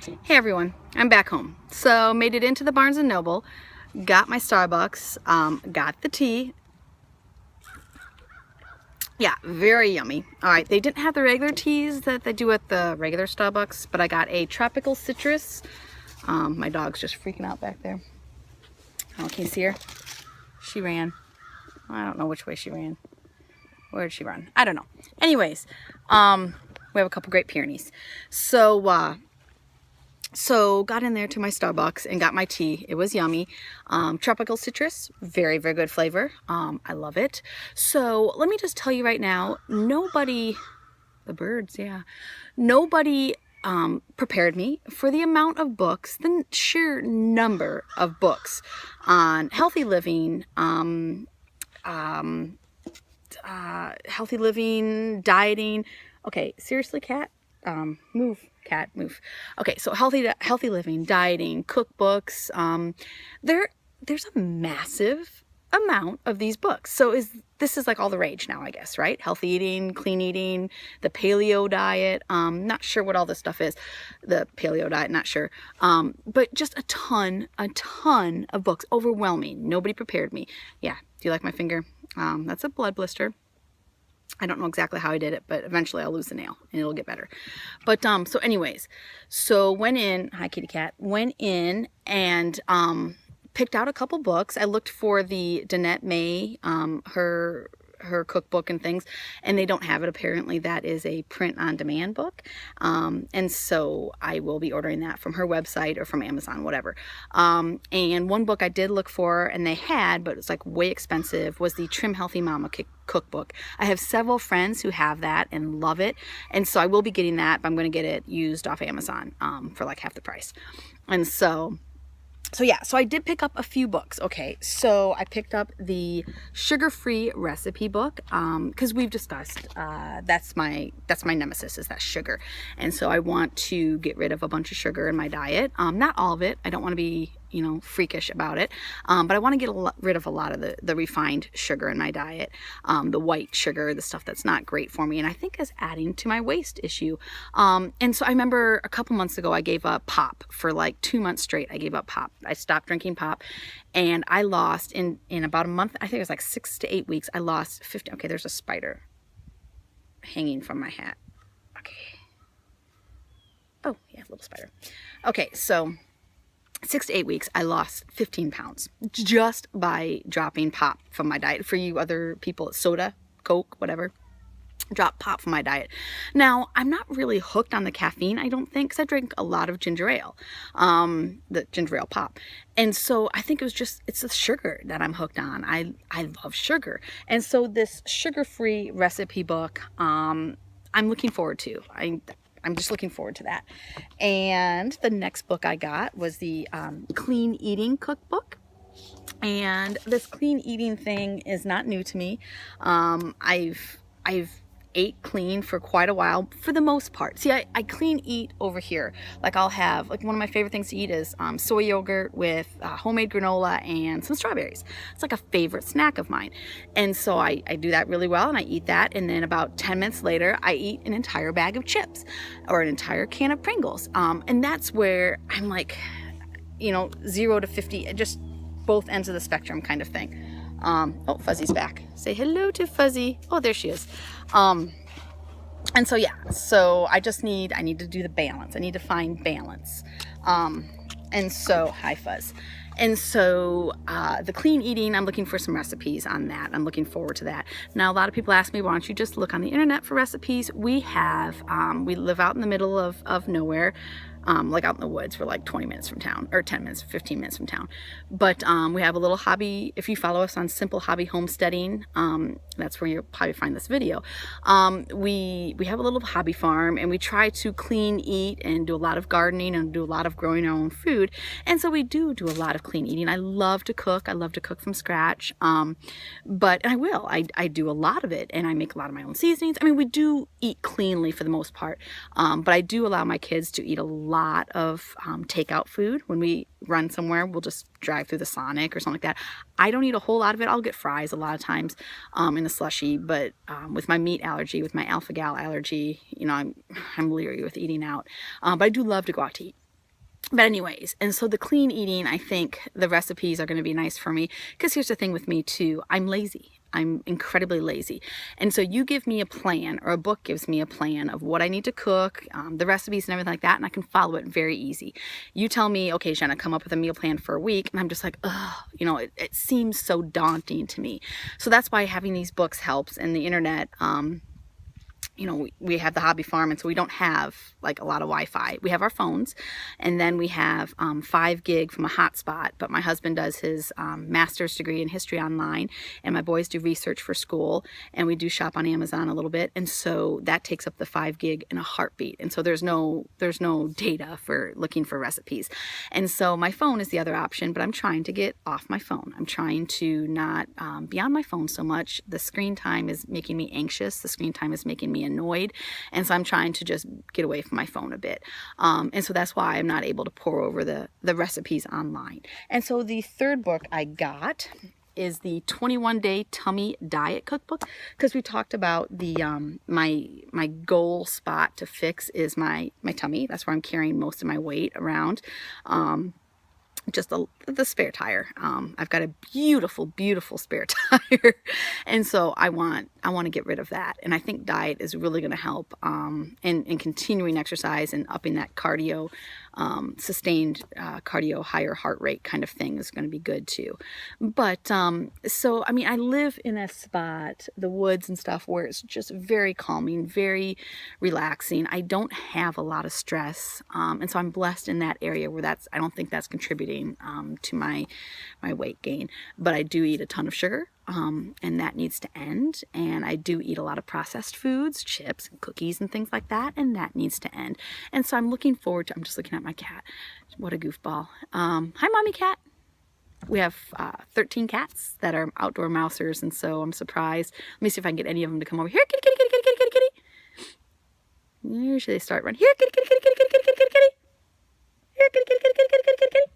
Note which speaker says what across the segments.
Speaker 1: Hey everyone, I'm back home. So made it into the Barnes & Noble, got my Starbucks, got the tea. Yeah, very yummy. All right, they didn't have the regular teas that they do at the regular Starbucks, but I got a tropical citrus. My dog's just freaking out back there. Oh, can you see her? She ran. I don't know which way she ran. Where did she run? I don't know. Anyways, we have a couple Great Pyrenees. So got in there to my Starbucks and got my tea. It was yummy. Tropical citrus, very, very good flavor. I love it. So let me just tell you right now, nobody, the birds, yeah, nobody prepared me for the amount of books, the sheer number of books on healthy living, healthy living, dieting. Okay, seriously, cat, move. Cat, move. Okay, so healthy living, dieting, cookbooks. There's a massive amount of these books. So this is like all the rage now, I guess, right? Healthy eating, clean eating, the paleo diet. Not sure what all this stuff is. The paleo diet, not sure. But just a ton of books. Overwhelming. Nobody prepared me. Yeah. Do you like my finger? That's a blood blister. I don't know exactly how I did it, but eventually I'll lose the nail and it'll get better. But so anyways, so went in, hi kitty cat, went in and picked out a couple books. I looked for the Danette May, her cookbook and things, and they don't have it. Apparently that is a print on demand book. And so I will be ordering that from her website or from Amazon, whatever. And one book I did look for and they had, but it's like way expensive, was the Trim Healthy Mama cookbook. I have several friends who have that and love it. And so I will be getting that, but I'm going to get it used off Amazon, for like half the price. And so yeah, so I did pick up a few books. Okay, so I picked up the sugar-free recipe book, because we've discussed that's my nemesis, is that sugar. And so I want to get rid of a bunch of sugar in my diet. Not all of it. I don't want to be, freakish about it. But I want to get rid of a lot of the refined sugar in my diet, the white sugar, the stuff that's not great for me, and I think is adding to my waist issue. And so I remember a couple months ago, I gave up pop for like 2 months straight. I gave up pop. I stopped drinking pop, and I lost in about a month, I think it was like 6 to 8 weeks, I lost 50. Okay, there's a spider hanging from my hat. Okay. Oh, yeah, little spider. Okay, so 6 to 8 weeks, I lost 15 pounds just by dropping pop from my diet. For you other people, soda, Coke, whatever, drop pop from my diet. Now, I'm not really hooked on the caffeine, I don't think, because I drink a lot of ginger ale, the ginger ale pop. And so I think it's the sugar that I'm hooked on. I love sugar. And so this sugar-free recipe book, I'm looking forward to. I'm just looking forward to that. And the next book I got was the Clean Eating Cookbook. And this clean eating thing is not new to me. I've ate clean for quite a while, for the most part. See, I clean eat over here. Like I'll have, like one of my favorite things to eat is soy yogurt with homemade granola and some strawberries. It's like a favorite snack of mine. And so I do that really well, and I eat that, and then about 10 minutes later, I eat an entire bag of chips or an entire can of Pringles. And that's where I'm like, 0 to 50, just both ends of the spectrum kind of thing. Oh, Fuzzy's back. Say hello to Fuzzy. Oh, there she is. And so, yeah, so I need to do the balance. I need to find balance. And so, hi Fuzz. And so, the clean eating, I'm looking for some recipes on that. I'm looking forward to that. Now, a lot of people ask me, why don't you just look on the internet for recipes? We live out in the middle of nowhere. Like out in the woods. We're like 20 minutes from town, or 10 minutes, 15 minutes from town. But we have a little hobby. If you follow us on Simple Hobby Homesteading, that's where you'll probably find this video. We have a little hobby farm, and we try to clean eat and do a lot of gardening and do a lot of growing our own food. And so we do a lot of clean eating. I love to cook. I love to cook from scratch. But I do a lot of it, and I make a lot of my own seasonings. I mean, we do eat cleanly for the most part. But I do allow my kids to eat a lot of takeout food. When we run somewhere, we'll just drive through the Sonic or something like that. I don't eat a whole lot of it. I'll get fries a lot of times in a slushie, but with my meat allergy, with my alpha-gal allergy, I'm leery with eating out. But I do love to go out to eat. But anyways, and so the clean eating, I think the recipes are going to be nice for me, because here's the thing with me too, I'm lazy. I'm incredibly lazy. And so you give me a plan, or a book gives me a plan of what I need to cook, the recipes and everything like that, and I can follow it very easy. You tell me, okay, Jenna, come up with a meal plan for a week, and I'm just like, ugh, you know, it seems so daunting to me. So that's why having these books helps, and the internet, you know, we have the hobby farm, and so we don't have like a lot of Wi-Fi. We have our phones, and then we have 5 gig from a hotspot, but my husband does his master's degree in history online, and my boys do research for school, and we do shop on Amazon a little bit, and so that takes up the 5 gig in a heartbeat. And so there's no data for looking for recipes, and so my phone is the other option. But I'm trying to get off my phone. I'm trying to not be on my phone so much. The screen time is making me anxious. The screen time is making me annoyed, and so I'm trying to just get away from my phone a bit, and so that's why I'm not able to pour over the recipes online. And so the third book I got is the 21-day tummy diet cookbook, because we talked about the my goal spot to fix is my tummy. That's where I'm carrying most of my weight around. Just the spare tire. I've got a beautiful spare tire, and so I want to get rid of that. And I think diet is really going to help, in continuing exercise and upping that cardio, sustained cardio, higher heart rate kind of thing is going to be good too. But so I mean, I live in a spot, the woods and stuff, where it's just very calming, very relaxing. I don't have a lot of stress, and so I'm blessed in that area where I don't think that's contributing to my weight gain. But I do eat a ton of sugar, and that needs to end. And I do eat a lot of processed foods, chips and cookies and things like that, and that needs to end. And so I'm looking forward to, I'm just looking at my cat. What a goofball. Hi, mommy cat. We have 13 cats that are outdoor mousers, and so I'm surprised. Let me see if I can get any of them to come over here. Kitty, kitty, kitty, kitty, kitty, kitty, kitty. Usually they start running. Here, kitty, kitty, kitty, kitty, kitty, kitty, kitty, kitty. Here, kitty, kitty, kitty, kitty, kitty, kitty, kitty, kitty.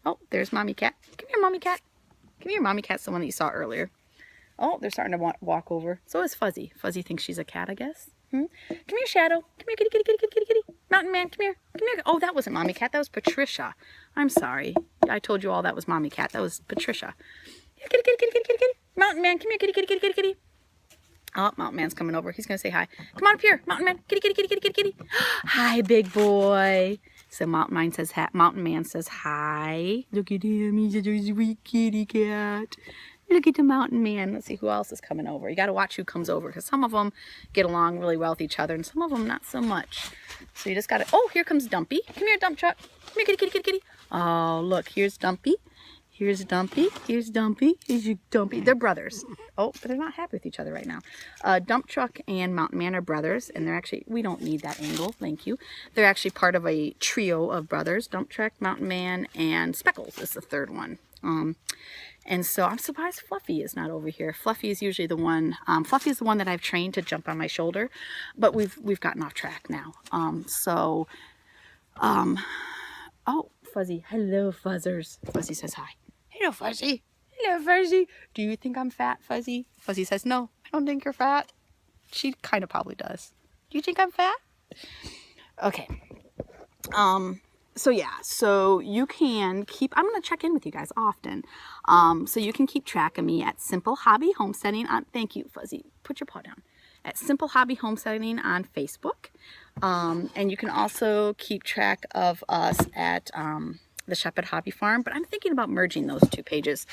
Speaker 1: Oh, there's mommy cat. Come here, mommy cat. Come here, mommy cat's the one that you saw earlier. Oh, they're starting to walk over. So is Fuzzy. Fuzzy thinks she's a cat, I guess. Come here, Shadow. Come here, kitty, kitty, kitty, kitty, kitty, kitty. Mountain Man, come here. Come here. Oh, that wasn't mommy cat. That was Patricia. I'm sorry. I told you all that was mommy cat. That was Patricia. Here, kitty, kitty, kitty, kitty, kitty, kitty. Mountain Man, come here, kitty, kitty, kitty, kitty, kitty. Oh, Mountain Man's coming over. He's going to say hi. Come on up here, Mountain Man. Kitty, kitty, kitty, kitty, kitty, kitty. Hi, big boy. So Mountain Man says hi. Look at him. He's a sweet kitty cat. Look at the Mountain Man. Let's see who else is coming over. You got to watch who comes over, because some of them get along really well with each other, and some of them not so much. So you just got to... Oh, here comes Dumpy. Come here, Dump Truck. Come here, kitty, kitty, kitty, kitty. Oh, look. Here's Dumpy. Here's Dumpy. Here's Dumpy. Here's your Dumpy. They're brothers. Oh, but they're not happy with each other right now. Dump Truck and Mountain Man are brothers, and they're actually... We don't need that angle. Thank you. They're actually part of a trio of brothers. Dump Truck, Mountain Man, and Speckles is the third one. And so I'm surprised Fluffy is not over here. Fluffy is usually the one. Fluffy is the one that I've trained to jump on my shoulder, but we've gotten off track now. Oh, Fuzzy. Hello, Fuzzers. Fuzzy says hi. Hello, Fuzzy. Hello, Fuzzy. Do you think I'm fat, Fuzzy? Fuzzy says, no, I don't think you're fat. She kind of probably does. Do you think I'm fat? Okay. So yeah, so you can keep, I'm going to check in with you guys often. So you can keep track of me at Simple Hobby Homesteading on, thank you, Fuzzy, put your paw down, at Simple Hobby Homesteading on Facebook. And you can also keep track of us at the Shepherd Hobby Farm, but I'm thinking about merging those two pages.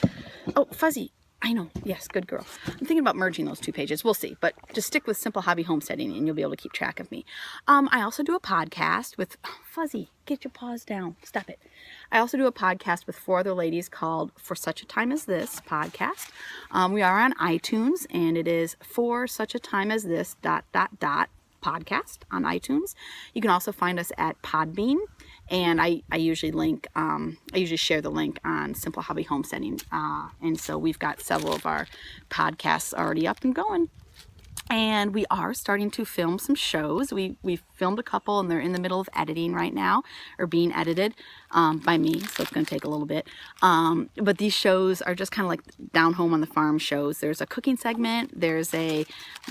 Speaker 1: Oh, Fuzzy. I know. Yes, good girl. I'm thinking about merging those two pages. We'll see. But just stick with Simple Hobby Homesteading and you'll be able to keep track of me. I also do a podcast with... Oh, Fuzzy, get your paws down. Stop it. I also do a podcast with 4 other ladies called For Such a Time as This podcast. We are on iTunes, and it is For Such a Time as This ... podcast on iTunes. You can also find us at Podbean, and I usually link, I usually share the link on Simple Hobby Homesteading, and so we've got several of our podcasts already up and going. And we are starting to film some shows. We filmed a couple and they're in the middle of editing right now, or being edited by me, so it's going to take a little bit. But these shows are just kind of like down home on the farm shows. There's a cooking segment, there's a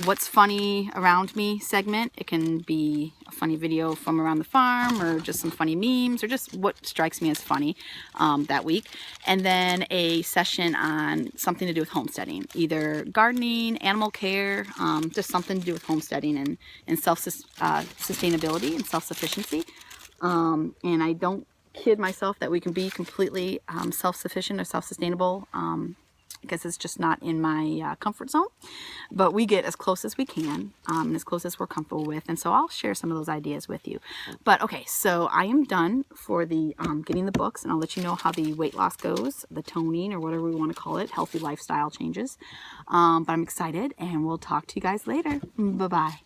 Speaker 1: what's funny around me segment. It can be a funny video from around the farm, or just some funny memes, or just what strikes me as funny that week. And then a session on something to do with homesteading, either gardening, animal care, just something to do with homesteading and sustainability and self-sufficiency. And I don't kid myself that we can be completely self-sufficient or self-sustainable, because it's just not in my comfort zone, but we get as close as we can, and as close as we're comfortable with. And so I'll share some of those ideas with you. But okay, so I am done for the getting the books, and I'll let you know how the weight loss goes, the toning, or whatever we want to call it, healthy lifestyle changes. But I'm excited, and we'll talk to you guys later. Bye-bye.